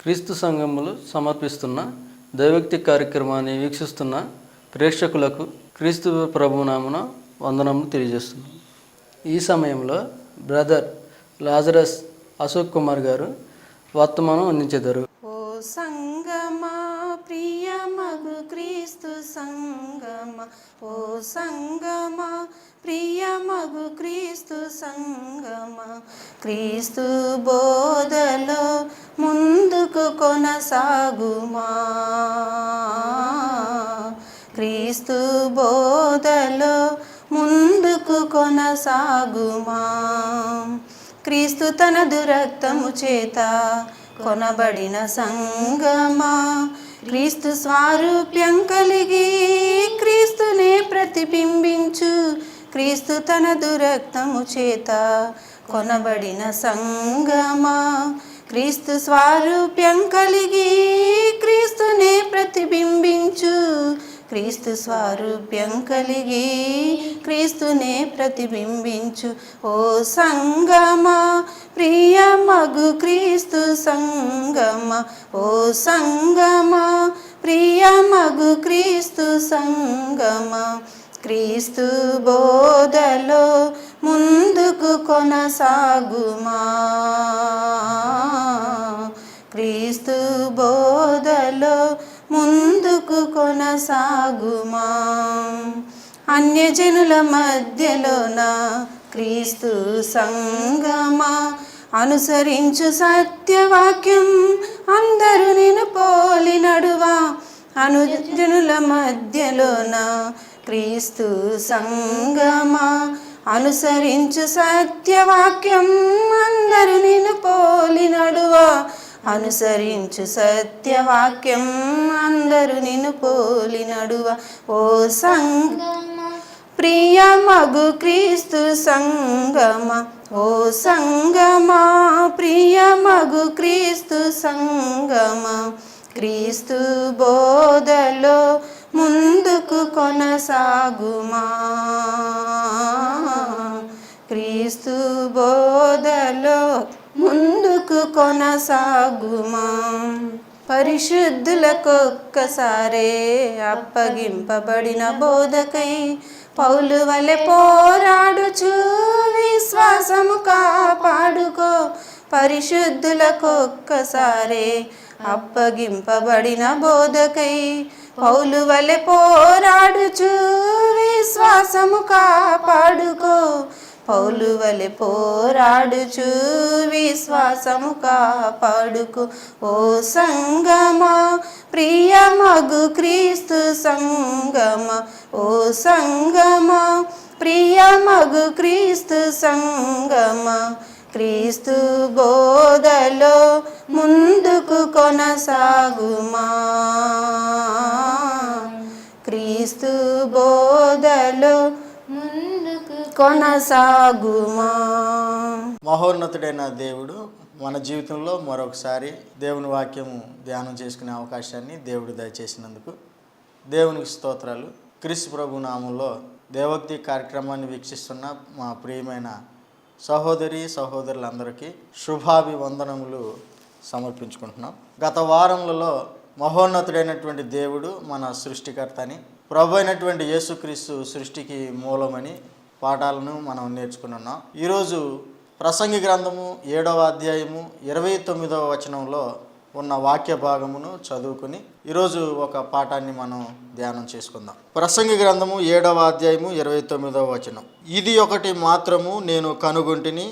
క్రీస్తు సంఘములు సమర్పిస్తున్న దైవోక్తి కార్యక్రమాన్ని వీక్షిస్తున్న ప్రేక్షకులకు క్రీస్తు ప్రభునామమున వందనములు తెలియజేస్తున్నాం. ఈ సమయంలో బ్రదర్ లాజరస్ అశోక్ కుమార్ గారు వర్తమానం అందించెదరు. ఓ సంగమా ప్రియమగు క్రీస్తు సంగమ, ఓ సంగమా ప్రియమగు క్రీస్తు సంగమ, క్రీస్తు బోధలో ముందుకు కొనసాగుమా, క్రీస్తు బోధలో ముందుకు కొనసాగుమా. క్రీస్తు తనదు రక్తము చేత కొనబడిన సంగమా, క్రీస్తు స్వారూప్యం కలిగి క్రీస్తునే ప్రతిబింబించు. క్రీస్తు తనదు రక్తము చేత కొనబడిన సంగమా, క్రీస్తు స్వారూప్యం కలిగి క్రీస్తునే ప్రతిబింబించు. క్రీస్తు స్వారూప్యం కలిగి క్రీస్తునే ప్రతిబింబించు. ఓ సంగమా ప్రియమగు క్రీస్తు సంగమ, ఓ సంగమా ప్రియమగు క్రీస్తు సంగమ, క్రీస్తు బోధలో ముందుకు కొనసాగుమా, క్రీస్తు బోధలో ముందుకు కొనసాగుమా. అన్యజనుల మధ్యలోన క్రీస్తు సంగమా, అనుసరించు సత్యవాక్యం అందరూ నిన్ను పోలి నడువా. అనుజనుల మధ్యలోన క్రీస్తు సంగమా, అనుసరించు సత్యవాక్యం అందరూ నిన్ను పోలి నడువా. అనుసరించు సత్యవాక్యం అందరూ నిన్ను పోలి నడువ. ఓ సంగమ ప్రియమగు క్రీస్తు సంగమ, ఓ సంగమా ప్రియమగు క్రీస్తు సంగమ, క్రీస్తు బోధలో ముందుకు కొనసాగుమా, క్రీస్తు బోధలో ముందుకు కొనసాగుమా. పరిశుద్ధులకొక్కసారే అప్పగింపబడిన బోధకై పౌలు వలె పోరాడుచు విశ్వాసము కాపాడుకో. పరిశుద్ధులకొక్కసారే అప్పగింపబడిన బోధకై పౌలు వలె పోరాడుచు విశ్వాసము కాపాడుకో. పౌలు వలె పోరాడుచు విశ్వాసము కాపాడుకో. ఓ సంగమా ప్రియమగు క్రీస్తు సంగమ, ఓ సంగమా ప్రియమగు క్రీస్తు సంగమ, క్రీస్తు బోధలో ముందుకు కొనసాగుమా, క్రీస్తు బోధలో ముందుకు కొనసాగుమా. మహోన్నతుడైన దేవుడు మన జీవితంలో మరొకసారి దేవుని వాక్యము ధ్యానం చేసుకునే అవకాశాన్ని దేవుడు దయచేసినందుకు దేవునికి స్తోత్రాలు. క్రీస్తు ప్రభు నామంలో దేవోక్తి కార్యక్రమాన్ని వీక్షిస్తున్న మా ప్రియమైన సహోదరి సహోదరులందరికీ శుభాభివందనములు సమర్పించుకుంటున్నాం. గత వారములలో మహోన్నతుడైనటువంటి దేవుడు మన సృష్టికర్త అని, ప్రభు అయినటువంటి యేసుక్రీస్తు సృష్టికి మూలమని పాఠాలను మనం నేర్చుకున్నాం. ఈరోజు ప్రసంగి గ్రంథము 7వ అధ్యాయము 29వ వచనంలో ఉన్న వాక్య భాగమును చదువుకుని ఈరోజు ఒక పాఠాన్ని మనం ధ్యానం చేసుకుందాం. ప్రసంగి గ్రంథము 7వ అధ్యాయము 29వ వచనం. ఇది ఒకటి మాత్రము నేను కనుగొంటిని,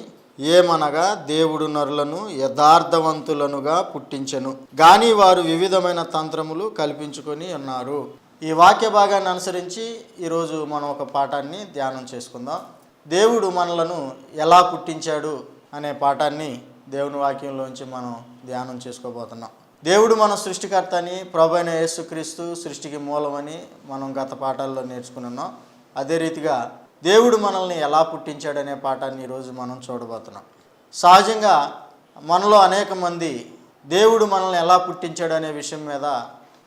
ఏమనగా దేవుడు నరులను యథార్థవంతులనుగా పుట్టించెను, గాని వారు వివిధమైన తంత్రములు కల్పించుకొని ఉన్నారు. ఈ వాక్య భాగాన్ని అనుసరించి ఈరోజు మనం ఒక పాఠాన్ని ధ్యానం చేసుకుందాం. దేవుడు మనలను ఎలా పుట్టించాడు అనే పాఠాన్ని దేవుని వాక్యంలోంచి మనం ధ్యానం చేసుకోబోతున్నాం. దేవుడు మన సృష్టికర్త అని, ప్రభు అయిన యేసుక్రీస్తు సృష్టికి మూలమని మనం గత పాఠాల్లో నేర్చుకున్నాం. అదే రీతిగా దేవుడు మనల్ని ఎలా పుట్టించాడనే పాఠాన్ని ఈరోజు మనం చూడబోతున్నాం. సహజంగా మనలో అనేక మంది దేవుడు మనల్ని ఎలా పుట్టించాడు అనే విషయం మీద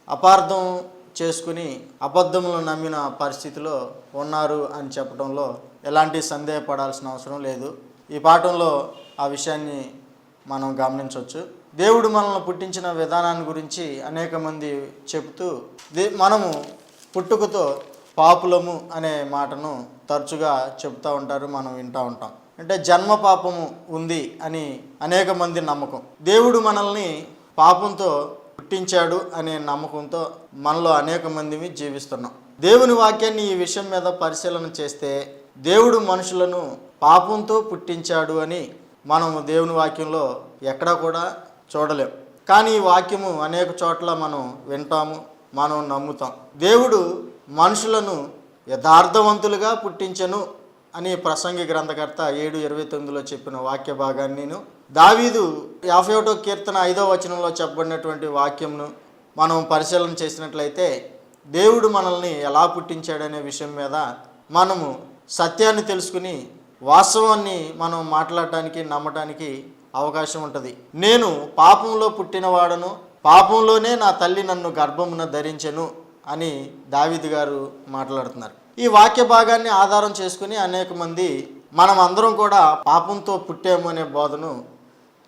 అపార్థం చేసుకుని అబద్ధములు నమ్మిన పరిస్థితిలో ఉన్నారు అని చెప్పడంలో ఎలాంటి సందేహపడాల్సిన అవసరం లేదు. ఈ పాఠంలో ఆ విషయాన్ని మనం గమనించవచ్చు. దేవుడు మనల్ని పుట్టించిన విధానాన్ని గురించి అనేక మంది చెబుతూ మనము పుట్టుకతో పాపులము అనే మాటను తరచుగా చెప్తూ ఉంటారు, మనం వింటూ ఉంటాం. అంటే జన్మ పాపము ఉంది అని అనేక మంది నమ్మకం. దేవుడు మనల్ని పాపంతో పుట్టించాడు అనే నమ్మకంతో మనలో అనేక మందిని జీవిస్తున్నాం. దేవుని వాక్యాన్ని ఈ విషయం మీద పరిశీలన చేస్తే దేవుడు మనుషులను పాపంతో పుట్టించాడు అని మనము దేవుని వాక్యంలో ఎక్కడా కూడా చూడలేం. కానీ ఈ వాక్యము అనేక చోట్ల మనం వింటాము, మనం నమ్ముతాం. దేవుడు మనుషులను యథార్థవంతులుగా పుట్టించెను అని ప్రసంగి గ్రంథకర్త 7:29 చెప్పిన వాక్య భాగాన్ని దావీదు 51వ కీర్తన 5వ వచనంలో చెప్పబడినటువంటి వాక్యంను మనం పరిశీలన చేసినట్లయితే దేవుడు మనల్ని ఎలా పుట్టించాడనే విషయం మీద మనము సత్యాన్ని తెలుసుకుని వాస్తవాన్ని మనం మాట్లాడటానికి నమ్మటానికి అవకాశం ఉంటుంది. నేను పాపంలో పుట్టినవాడను, పాపంలోనే నా తల్లి నన్ను గర్భమున ధరించెను అని దావీదు గారు మాట్లాడుతున్నారు. ఈ వాక్య భాగాన్ని ఆధారం చేసుకుని అనేక మంది మనం అందరం కూడా పాపంతో పుట్టాము అనే బోధను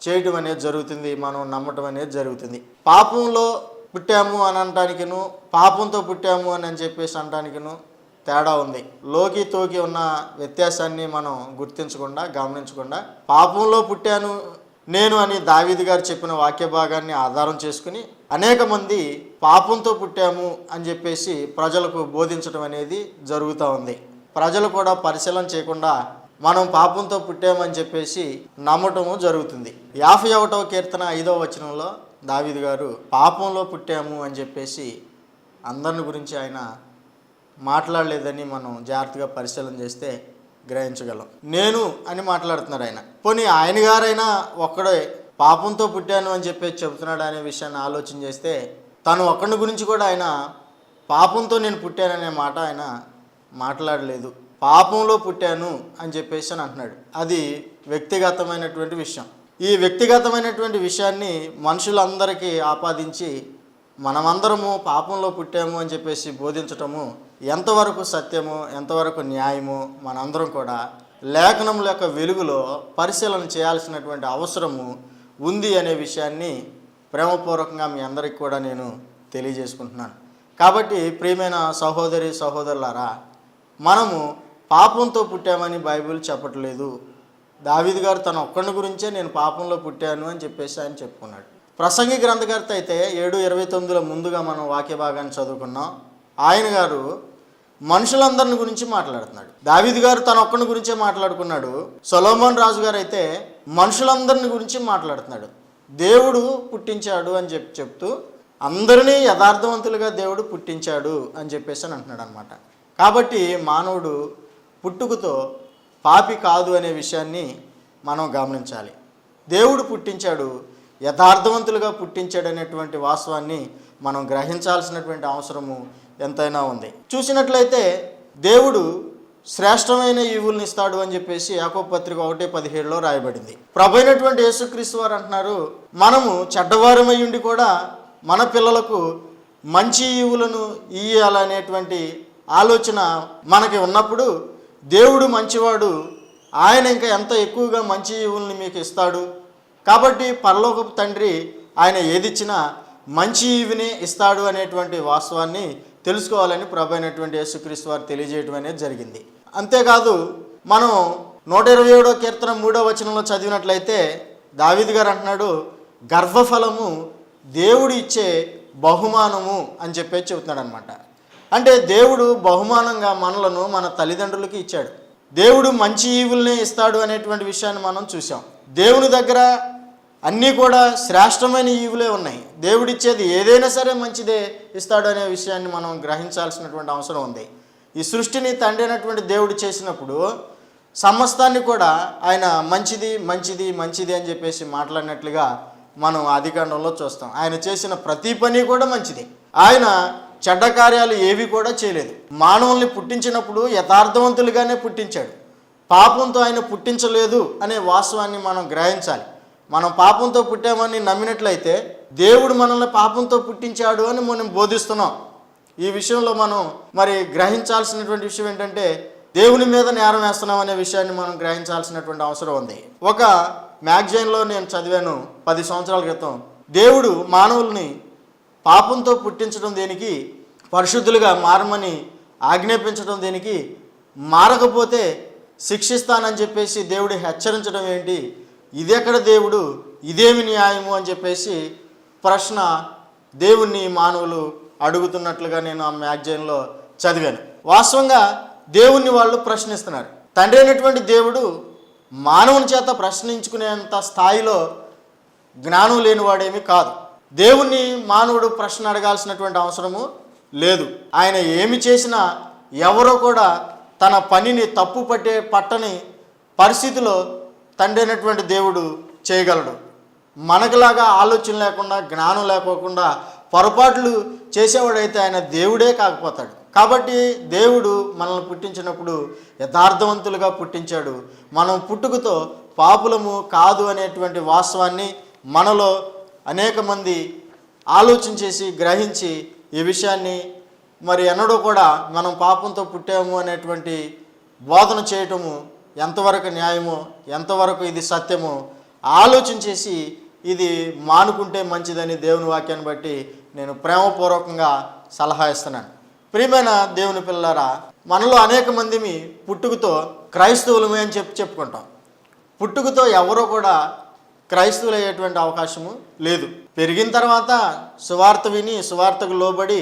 చేయటం అనేది జరుగుతుంది, మనం నమ్మటం అనేది జరుగుతుంది. పాపంలో పుట్టాము అని అనటానికిను పాపంతో పుట్టాము అని చెప్పేసి అనటానికిను తేడా ఉంది. లోకి తోకి ఉన్న వ్యత్యాసాన్ని మనం గుర్తించకుండా గమనించకుండా పాపంలో పుట్టాను నేను అని దావీదు గారు చెప్పిన వాక్య భాగాన్ని ఆధారం చేసుకుని అనేక మంది పాపంతో పుట్టాము అని చెప్పేసి ప్రజలకు బోధించడం అనేది జరుగుతూ ఉంది. ప్రజలు కూడా పరిశీలన చేయకుండా మనం పాపంతో పుట్టామని చెప్పేసి నమ్మటము జరుగుతుంది. 51వ కీర్తన 5వ వచనంలో దావీదు గారు పాపంలో పుట్టాము అని చెప్పేసి అందరిని గురించి ఆయన మాట్లాడలేదని మనం జాగ్రత్తగా పరిశీలన చేస్తే గ్రహించగలం. నేను అని మాట్లాడుతున్నారు ఆయన. పోనీ ఆయన గారైనా ఒక్కడే పాపంతో పుట్టాను అని చెప్పేసి చెబుతున్నాడు అనే విషయాన్ని ఆలోచన చేస్తే తను ఒక్కడి గురించి కూడా ఆయన పాపంతో నేను పుట్టాననే మాట ఆయన మాట్లాడలేదు. పాపంలో పుట్టాను అని చెప్పేసి అని అంటున్నాడు. అది వ్యక్తిగతమైనటువంటి విషయం. ఈ వ్యక్తిగతమైనటువంటి విషయాన్ని మనుషులందరికీ ఆపాదించి మనమందరము పాపంలో పుట్టాము అని చెప్పేసి బోధించటము ఎంతవరకు సత్యమో ఎంతవరకు న్యాయమో మనందరం కూడా లేఖనముల యొక్క వెలుగులో పరిశీలన చేయాల్సినటువంటి అవసరము ఉంది అనే విషయాన్ని ప్రేమపూర్వకంగా మీ అందరికీ కూడా నేను తెలియజేసుకుంటున్నాను. కాబట్టి ప్రియమైన సహోదరి సహోదరులారా, మనము పాపంతో పుట్టామని బైబిల్ చెప్పట్లేదు. దావీదు గారు తన ఒక్కడి గురించే నేను పాపంలో పుట్టాను అని చెప్పేసి ఆయన చెప్పుకున్నాడు. ప్రసంగి గ్రంథకర్త అయితే 7:29 ముందుగా మనం వాక్య భాగాన్ని చదువుకున్నాం. ఆయన గారు మనుషులందరిని గురించి మాట్లాడుతున్నాడు. దావీదు గారు తన ఒక్కడి గురించే మాట్లాడుకున్నాడు. సొలొమోన్ రాజు గారు అయితే మనుషులందరిని గురించి మాట్లాడుతున్నాడు. దేవుడు పుట్టించాడు అని చెప్తూ అందరినీ యథార్థవంతులుగా దేవుడు పుట్టించాడు అని చెప్పేసి అని అంటున్నాడు అనమాట. కాబట్టి మానవుడు పుట్టుకతో పాపి కాదు అనే విషయాన్ని మనం గమనించాలి. దేవుడు పుట్టించాడు, యథార్థవంతులుగా పుట్టించాడు అనేటువంటి వాస్తవాన్ని మనం గ్రహించాల్సినటువంటి అవసరము ఎంతైనా ఉంది. చూసినట్లయితే దేవుడు శ్రేష్టమైన ఈవుల్ని ఇస్తాడు అని చెప్పేసి యాకోబు పత్రిక 1:17లో రాయబడింది. ప్రభు అయినటువంటి యేసుక్రీస్తు వారు అంటున్నారు, మనము చెడ్డవారమై ఉండి కూడా మన పిల్లలకు మంచి ఈవులను ఇయ్యాలనేటువంటి ఆలోచన మనకి ఉన్నప్పుడు దేవుడు మంచివాడు, ఆయన ఇంకా ఎంత ఎక్కువగా మంచి ఈవుల్ని మీకు ఇస్తాడు. కాబట్టి పరలోకపు తండ్రి ఆయన ఏదిచ్చినా మంచి ఈవినే ఇస్తాడు అనేటువంటి వాస్తవాన్ని తెలుసుకోవాలని ప్రభు అయినటువంటి యేసుక్రీస్తు వారు తెలియజేయడం అనేది జరిగింది. అంతేకాదు మనం 127వ కీర్తన 3వ వచనంలో చదివినట్లయితే దావీదు గారు అంటున్నాడు, గర్భఫలము దేవుడు ఇచ్చే బహుమానము అని చెప్పేసి చెబుతున్నాడు అనమాట. అంటే దేవుడు బహుమానంగా మనలను మన తల్లిదండ్రులకి ఇచ్చాడు. దేవుడు మంచి ఈవుల్నే ఇస్తాడు అనేటువంటి విషయాన్ని మనం చూసాం. దేవుని దగ్గర అన్నీ కూడా శ్రేష్టమైన ఈవులే ఉన్నాయి. దేవుడిచ్చేది ఏదైనా సరే మంచిదే ఇస్తాడు అనే విషయాన్ని మనం గ్రహించాల్సినటువంటి అవసరం ఉంది. ఈ సృష్టిని తండ్రి అయినటువంటి దేవుడు చేసినప్పుడు సమస్తాన్ని కూడా ఆయన మంచిది మంచిది మంచిది అని చెప్పేసి మాట్లాడినట్లుగా మనం ఆదికాండంలో చూస్తాం. ఆయన చేసిన ప్రతి పని కూడా మంచిది. ఆయన చెడ్డ కార్యాలు ఏవి కూడా చేయలేదు. మానవుల్ని పుట్టించినప్పుడు యథార్థవంతులుగానే పుట్టించాడు. పాపంతో ఆయన పుట్టించలేదు అనే వాస్తవాన్ని మనం గ్రహించాలి. మనం పాపంతో పుట్టామని నమ్మినట్లయితే దేవుడు మనల్ని పాపంతో పుట్టించాడు అని మనం బోధిస్తున్నాం. ఈ విషయంలో మనం మరి గ్రహించాల్సినటువంటి విషయం ఏంటంటే దేవుని మీద నేరం వేస్తున్నాం అనే విషయాన్ని మనం గ్రహించాల్సినటువంటి అవసరం ఉంది. ఒక మ్యాగజైన్లో నేను చదివాను 10 సంవత్సరాల క్రితం. దేవుడు మానవుల్ని పాపంతో పుట్టించడం దేనికి, పరిశుద్ధులుగా మారమని ఆజ్ఞాపించడం దేనికి, మారకపోతే శిక్షిస్తానని చెప్పేసి దేవుడు హెచ్చరించడం ఏంటి, ఇదెక్కడ దేవుడు, ఇదేమి న్యాయము అని చెప్పేసి ప్రశ్న దేవుణ్ణి మానవులు అడుగుతున్నట్లుగా నేను ఆ మ్యాగజైన్లో చదివాను. వాస్తవంగా దేవుణ్ణి వాళ్ళు ప్రశ్నిస్తున్నారు. తండ్రి అయినటువంటి దేవుడు మానవుని చేత ప్రశ్నించుకునేంత స్థాయిలో జ్ఞానం లేనివాడేమీ కాదు. దేవుణ్ణి మానవుడు ప్రశ్న అడగాల్సినటువంటి అవసరము లేదు. ఆయన ఏమి చేసినా ఎవరో కూడా తన పనిని తప్పు పట్టని పరిస్థితిలో తండ్రి అయినటువంటి దేవుడు చేయగలడు. మనకులాగా ఆలోచన లేకుండా, జ్ఞానం లేకోకుండా పొరపాట్లు చేసేవాడైతే ఆయన దేవుడే కాకపోతాడు. కాబట్టి దేవుడు మనల్ని పుట్టించినప్పుడు యథార్థవంతులుగా పుట్టించాడు. మనం పుట్టుకతో పాపులము కాదు అనేటువంటి వాస్తవాన్ని మనలో అనేక మంది ఆలోచన చేసి గ్రహించి ఈ విషయాన్ని మరి ఎన్నడూ కూడా మనం పాపంతో పుట్టాము అనేటువంటి బోధన చేయటము ఎంతవరకు న్యాయమో, ఎంతవరకు ఇది సత్యమో ఆలోచన చేసి ఇది మానుకుంటే మంచిదని దేవుని వాక్యాన్ని బట్టి నేను ప్రేమపూర్వకంగా సలహా ఇస్తున్నాను. ప్రియమైన దేవుని పిల్లలారా, మనలో అనేక మందిని పుట్టుకతో క్రైస్తవులమే అని చెప్పుకుంటాం. పుట్టుకతో ఎవరో కూడా క్రైస్తవులు అయ్యేటువంటి అవకాశము లేదు. పెరిగిన తర్వాత సువార్త విని సువార్తకు లోబడి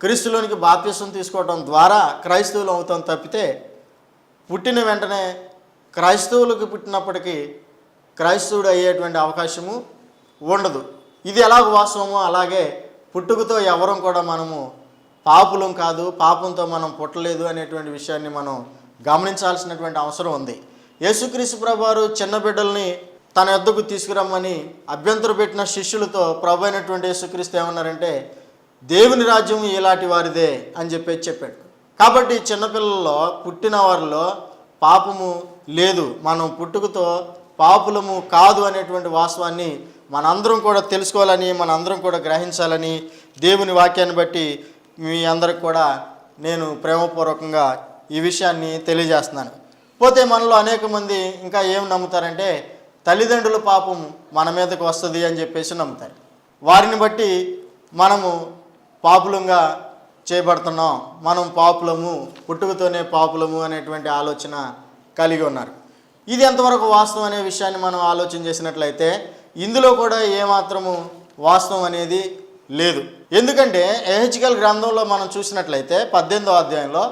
క్రీస్తులోనికి బాప్తిసం తీసుకోవడం ద్వారా క్రైస్తవులు అవుతాం తప్పితే పుట్టిన వెంటనే క్రైస్తవులకు పుట్టినప్పటికీ క్రైస్తవుడు అయ్యేటువంటి అవకాశము ఉండదు. ఇది ఎలాగ వాస్తవమో అలాగే పుట్టుకతో ఎవరం కూడా మనము పాపులం కాదు, పాపంతో మనం పుట్టలేదు అనేటువంటి విషయాన్ని మనం గమనించాల్సినటువంటి అవసరం ఉంది. యేసుక్రీస్తు ప్రభువారు చిన్న బిడ్డల్ని తన యొద్దకు తీసుకురమ్మని అభ్యంతరం పెట్టిన శిష్యులతో ప్రభు అయినటువంటి యేసుక్రీస్తు ఏమన్నారంటే, దేవుని రాజ్యం ఇలాంటి వారిదే అని చెప్పాడు. కాబట్టి చిన్నపిల్లల్లో పుట్టిన వారిలో పాపము లేదు, మనం పుట్టుకతో పాపులము కాదు అనేటువంటి వాస్తవాన్ని మనందరం కూడా తెలుసుకోవాలని, మనందరం కూడా గ్రహించాలని దేవుని వాక్యాన్ని బట్టి మీ అందరికి కూడా నేను ప్రేమపూర్వకంగా ఈ విషయాన్ని తెలియజేస్తున్నాను. పోతే మనలో అనేక మంది ఇంకా ఏం నమ్ముతారంటే తల్లిదండ్రుల పాపం మన మీదకు వస్తుంది అని చెప్పేసి నమ్ముతారు. వారిని బట్టి మనము పాపులంగా చేయబడుతున్నాం, మనం పాపులము, పుట్టుకతోనే పాపులము అనేటువంటి ఆలోచన కలిగి ఉన్నారు. ఇది ఎంతవరకు వాస్తవం అనే విషయాన్ని మనం ఆలోచన చేసినట్లయితే ఇందులో కూడా ఏమాత్రము వాస్తవం అనేది లేదు. ఎందుకంటే ఎహెచ్కేల్ గ్రంథంలో మనం చూసినట్లయితే 18వ అధ్యాయంలో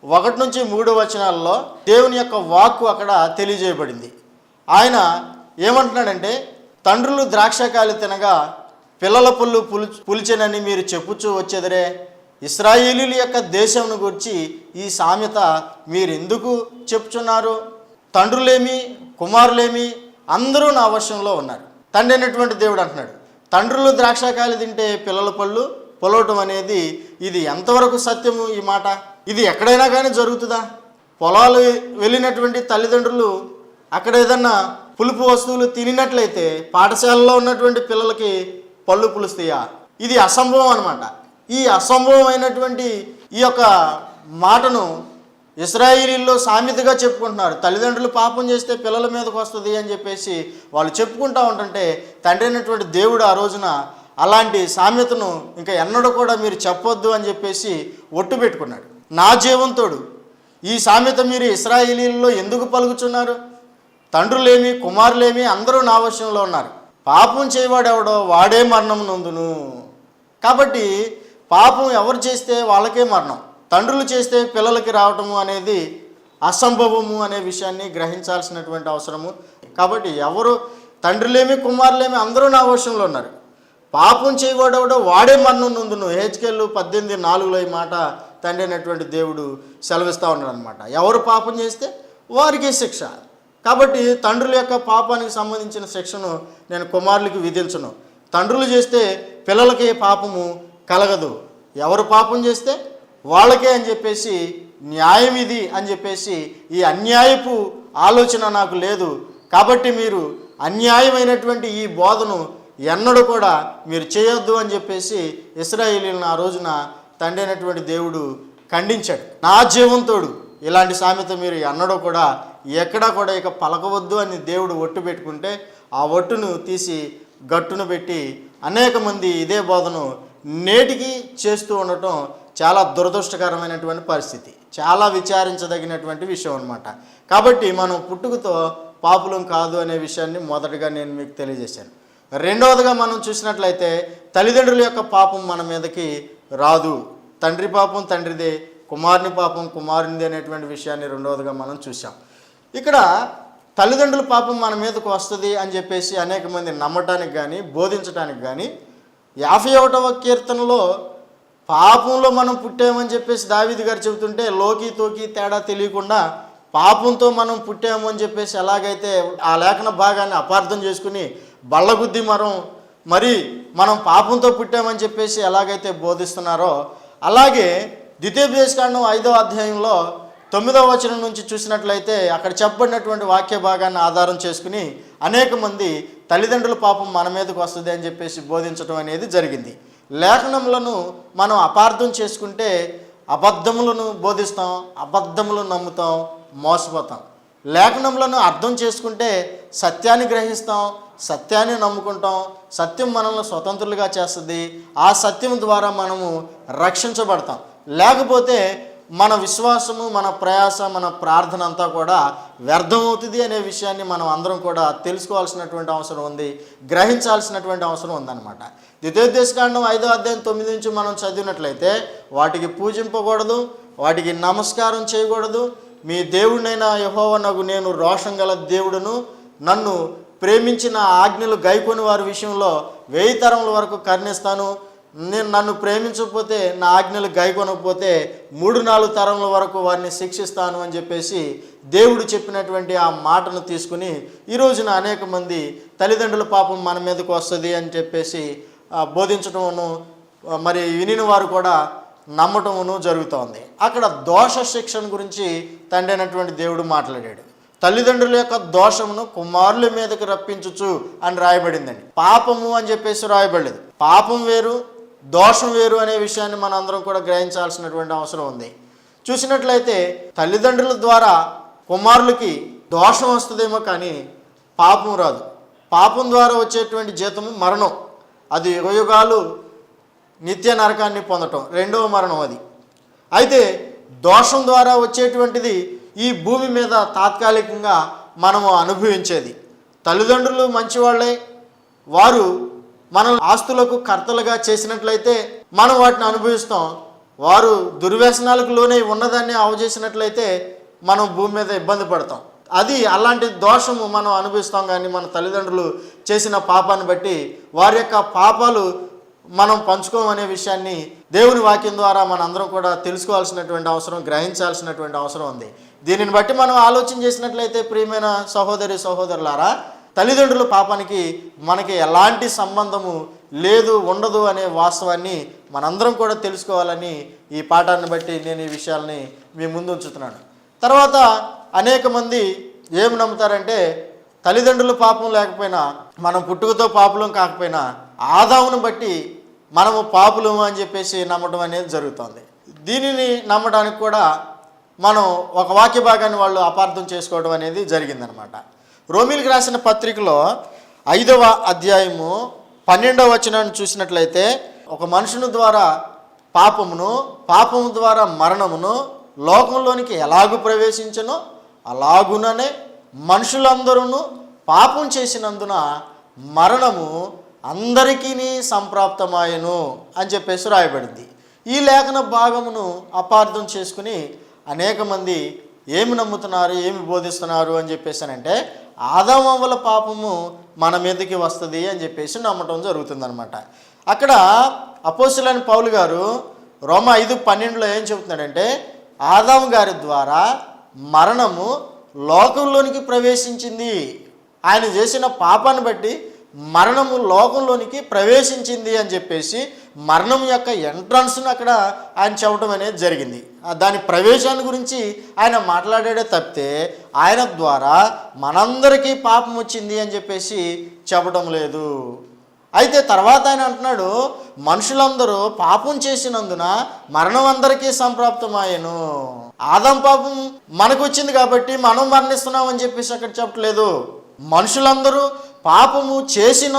1 నుంచి 3 వచనాల్లో దేవుని యొక్క వాక్కు అక్కడ తెలియజేయబడింది. ఆయన ఏమంటున్నాడంటే, తండ్రులు ద్రాక్షకాయలు తినగా పిల్లల పుల్లు పులిచెనని మీరు చెప్పుచూ వచ్చేదరే, ఇశ్రాయేలీల యొక్క దేశంను గురించి ఈ సామెత మీరు ఎందుకు చెప్పుచున్నారు? తండ్రులేమి కుమారులేమి అందరూ నా వశంలో ఉన్నారు. తండ్రి అయినటువంటి దేవుడు అంటున్నాడు, తండ్రులు ద్రాక్షకాయలు తింటే పిల్లల పళ్ళు పొలవటం అనేది ఇది ఎంతవరకు సత్యము? ఈ మాట ఇది ఎక్కడైనా కానీ జరుగుతుందా? పొలాలు వెళ్ళినటువంటి తల్లిదండ్రులు అక్కడ ఏదన్నా పులుపు వస్తువులు తినినట్లయితే పాఠశాలలో ఉన్నటువంటి పిల్లలకి పళ్ళు పులుస్తాయా? ఇది అసంభవం అనమాట. ఈ అసంభవమైనటువంటి ఈ యొక్క మాటను ఇశ్రాయేలీల్లో సామెతగా చెప్పుకుంటున్నారు. తల్లిదండ్రులు పాపం చేస్తే పిల్లల మీదకు వస్తుంది అని చెప్పేసి వాళ్ళు చెప్పుకుంటూ ఉంటుంటే తండ్రి అయినటువంటి దేవుడు ఆ రోజున అలాంటి సామెతను ఇంకా ఎన్నడూ కూడా మీరు చెప్పొద్దు అని చెప్పేసి ఒట్టు పెట్టుకున్నాడు. నా జీవంతోడు ఈ సామెత మీరు ఇశ్రాయేలీల్లో ఎందుకు పలుకుచున్నారు? తండ్రులేమి కుమారులేమి అందరూ నా వశంలో ఉన్నారు. పాపం చేయవాడెవడో వాడే మరణం నొందును. కాబట్టి పాపం ఎవరు చేస్తే వాళ్ళకే మరణం, తండ్రులు చేస్తే పిల్లలకి రావటము అనేది అసంభవము అనే విషయాన్ని గ్రహించాల్సినటువంటి అవసరము. కాబట్టి ఎవరు తండ్రులేమి కుమారులేమి అందరూ నా వశంలో ఉన్నారు. పాపం చేయవాడెవడో వాడే మరణం నొందును. ఎహెచ్కేల్ 18:4 ఈ మాట తండ్రి అయినటువంటి దేవుడు సెలవిస్తూ ఉన్నాడు అనమాట. ఎవరు పాపం చేస్తే వారికి శిక్ష. కాబట్టి తండ్రుల యొక్క పాపానికి సంబంధించిన శిక్షను నేను కుమారులకి విధించను. తండ్రులు చేస్తే పిల్లలకి పాపము కలగదు, ఎవరు పాపం చేస్తే వాళ్ళకే అని చెప్పేసి న్యాయం ఇది అని చెప్పేసి ఈ అన్యాయపు ఆలోచన నాకు లేదు. కాబట్టి మీరు అన్యాయమైనటువంటి ఈ బోధను ఎన్నడూ కూడా మీరు చేయొద్దు అని చెప్పేసి ఇశ్రాయేలీయులను ఆ రోజున తండ్రి అయినటువంటి దేవుడు ఖండించాడు. నా జీవంతోడు ఇలాంటి సామెత మీరు ఎన్నడూ కూడా ఎక్కడా కూడా ఇక పలకవద్దు అని దేవుడు ఒట్టు పెట్టుకుంటే ఆ ఒట్టును తీసి గట్టును పెట్టి అనేక మంది ఇదే బోధను నేటికి చేస్తూ ఉండటం చాలా దురదృష్టకరమైనటువంటి పరిస్థితి, చాలా విచారించదగినటువంటి విషయం అన్నమాట. కాబట్టి మనం పుట్టుకతో పాపులం కాదు అనే విషయాన్ని మొదటగా నేను మీకు తెలియజేశాను. రెండవదిగా మనం చూసినట్లయితే తల్లిదండ్రుల యొక్క పాపం మన మీదకి రాదు. తండ్రి పాపం తండ్రిదే, కుమారుని పాపం కుమారునిదే అనేటువంటి విషయాన్ని రెండవదిగా మనం చూసాం. ఇక్కడ తల్లిదండ్రుల పాపం మన మీదకు వస్తుంది అని చెప్పేసి అనేక మంది నమ్మటానికి కానీ బోధించడానికి కానీ 51వ కీర్తనలో పాపంలో మనం పుట్టామని చెప్పేసి దావీదు గారు చెబుతుంటే లోకి తోకి తేడా తెలియకుండా పాపంతో మనం పుట్టాము అని చెప్పేసి ఎలాగైతే ఆ లేఖన భాగాన్ని అపార్థం చేసుకుని బళ్ళగుద్ది మరి మనం పాపంతో పుట్టామని చెప్పేసి ఎలాగైతే బోధిస్తున్నారో అలాగే ద్వితీయోపదేశకాండం 5వ అధ్యాయంలో 9వ వచనం నుంచి చూసినట్లయితే అక్కడ చెప్పబడినటువంటి వాక్య భాగాన్ని ఆధారం చేసుకుని అనేక మంది తల్లిదండ్రుల పాపం మన మీదకు వస్తుంది అని చెప్పేసి బోధించడం అనేది జరిగింది. లేఖనములను మనం అపార్థం చేసుకుంటే అబద్ధములను బోధిస్తాం, అబద్ధములను నమ్ముతాం, మోసపోతాం. లేఖనములను అర్థం చేసుకుంటే సత్యాన్ని గ్రహిస్తాం, సత్యాన్ని నమ్ముకుంటాం, సత్యం మనల్ని స్వతంత్రులుగా చేస్తుంది, ఆ సత్యం ద్వారా మనము రక్షించబడతాం. లేకపోతే మన విశ్వాసము, మన ప్రయాస, మన ప్రార్థన అంతా కూడా వ్యర్థమవుతుంది అనే విషయాన్ని మనం అందరం కూడా తెలుసుకోవాల్సినటువంటి అవసరం ఉంది, గ్రహించాల్సినటువంటి అవసరం ఉందన్నమాట. ద్వితీయోపదేశకాండం 5వ అధ్యాయం 9 నుంచి మనం చదివినట్లయితే వాటికి పూజింపకూడదు, వాటికి నమస్కారం చేయకూడదు, మీ దేవుడినైనా యెహోవానగు నేను రోషం గల దేవుడును, నన్ను ప్రేమించిన ఆజ్ఞలు గైకొని వారి విషయంలో 1000 తరముల వరకు కరుణిస్తాను, నేను నన్ను ప్రేమించకపోతే నా ఆజ్ఞలు గైకొనకపోతే 3-4 తరముల వరకు వారిని శిక్షిస్తాను అని చెప్పేసి దేవుడు చెప్పినటువంటి ఆ మాటను తీసుకుని ఈ రోజున అనేక మంది తల్లిదండ్రుల పాపం మన మీదకు వస్తుంది అని చెప్పేసి బోధించటమును మరి వినిన వారు కూడా నమ్మటమును జరుగుతోంది. అక్కడ దోష శిక్షణ గురించి తండ్రి అయినటువంటి దేవుడు మాట్లాడాడు. తల్లిదండ్రుల యొక్క దోషమును కుమారుల మీదకి రప్పించుచు అని రాయబడిందండి. పాపము అని చెప్పేసి రాయబడలేదు. పాపం వేరు, దోషం వేరు అనే విషయాన్ని మనందరం కూడా గ్రహించాల్సినటువంటి అవసరం ఉంది. చూసినట్లయితే తల్లిదండ్రుల ద్వారా కుమారులకి దోషం వస్తుందేమో కానీ పాపం రాదు. పాపం ద్వారా వచ్చేటువంటి జీతము మరణం, అది యుగయుగాలు నిత్య నరకాన్ని పొందటం, రెండవ మరణం అది. అయితే దోషం ద్వారా వచ్చేటువంటిది ఈ భూమి మీద తాత్కాలికంగా మనము అనుభవించేది. తల్లిదండ్రులు మంచివాళ్ళే, వారు మన ఆస్తులకు కర్తలుగా చేసినట్లయితే మనం వాటిని అనుభవిస్తాం. వారు దుర్వ్యసనాలకు లోనే ఉన్నదాన్ని అవజేసినట్లయితే మనం భూమి మీద ఇబ్బంది పడతాం. అది అలాంటి దోషము మనం అనుభవిస్తాం. కానీ మన తల్లిదండ్రులు చేసిన పాపాన్ని బట్టి వారి యొక్క పాపాలు మనం పంచుకోమనే విషయాన్ని దేవుని వాక్యం ద్వారా మనందరం కూడా తెలుసుకోవాల్సినటువంటి అవసరం, గ్రహించాల్సినటువంటి అవసరం ఉంది. దీనిని బట్టి మనం ఆలోచన చేసినట్లయితే ప్రియమైన సహోదరి సహోదరులారా, తల్లిదండ్రుల పాపానికి మనకి ఎలాంటి సంబంధము లేదు, ఉండదు అనే వాస్తవాన్ని మనందరం కూడా తెలుసుకోవాలని ఈ పాఠాన్ని బట్టి నేను ఈ విషయాల్ని మీ ముందు ఉంచుతున్నాను. తర్వాత అనేక మంది ఏమి నమ్ముతారంటే తల్లిదండ్రుల పాపం లేకపోయినా, మనం పుట్టుకతో పాపులం కాకపోయినా ఆదామును బట్టి మనము పాపులము అని చెప్పేసి నమ్మటం అనేది జరుగుతుంది. దీనిని నమ్మడానికి కూడా మనం ఒక వాక్య భాగాన్ని వాళ్ళు అపార్థం చేసుకోవడం అనేది జరిగిందనమాట. రోమీలకు రాసిన పత్రికలో 5వ అధ్యాయము 12వ వచనాన్ని చూసినట్లయితే ఒక మనుషుని ద్వారా పాపము ద్వారా మరణమును లోకంలోనికి ఎలాగూ ప్రవేశించనో అలాగుననే మనుషులందరూ పాపం చేసినందున మరణము అందరికీ సంప్రాప్తమాయను అని చెప్పేసి రాయబడింది. ఈ లేఖన భాగమును అపార్థం చేసుకుని అనేక మంది ఏమి నమ్ముతున్నారు, ఏమి బోధిస్తున్నారు అని చెప్పేసానంటే ఆదాము అవ్వల పాపము మన మీదకి వస్తుంది అని చెప్పేసి నమ్మటం జరుగుతుందనమాట. అక్కడ అపోస్తలుడైన పౌలు గారు రోమా 5:12 ఏం చెబుతున్నాడంటే ఆదాము గారి ద్వారా మరణము లోకంలోనికి ప్రవేశించింది. ఆయన చేసిన పాపాన్ని బట్టి మరణము లోకంలోనికి ప్రవేశించింది అని చెప్పేసి మరణం యొక్క ఎంట్రన్స్ను అక్కడ ఆయన చెప్పడం అనేది జరిగింది. దాని ప్రవేశాన్ని గురించి ఆయన మాట్లాడాడే తప్పితే ఆయన ద్వారా మనందరికీ పాపం వచ్చింది అని చెప్పేసి చెప్పడం లేదు. అయితే తర్వాత ఆయన అంటున్నాడు, మనుషులందరూ పాపం చేసినందున మరణం అందరికీ సంప్రాప్తమాయెను. ఆదాం పాపం మనకు వచ్చింది కాబట్టి మనం మరణిస్తున్నామని చెప్పేసి అక్కడ చెప్పట్లేదు. మనుషులందరూ పాపము చేసిన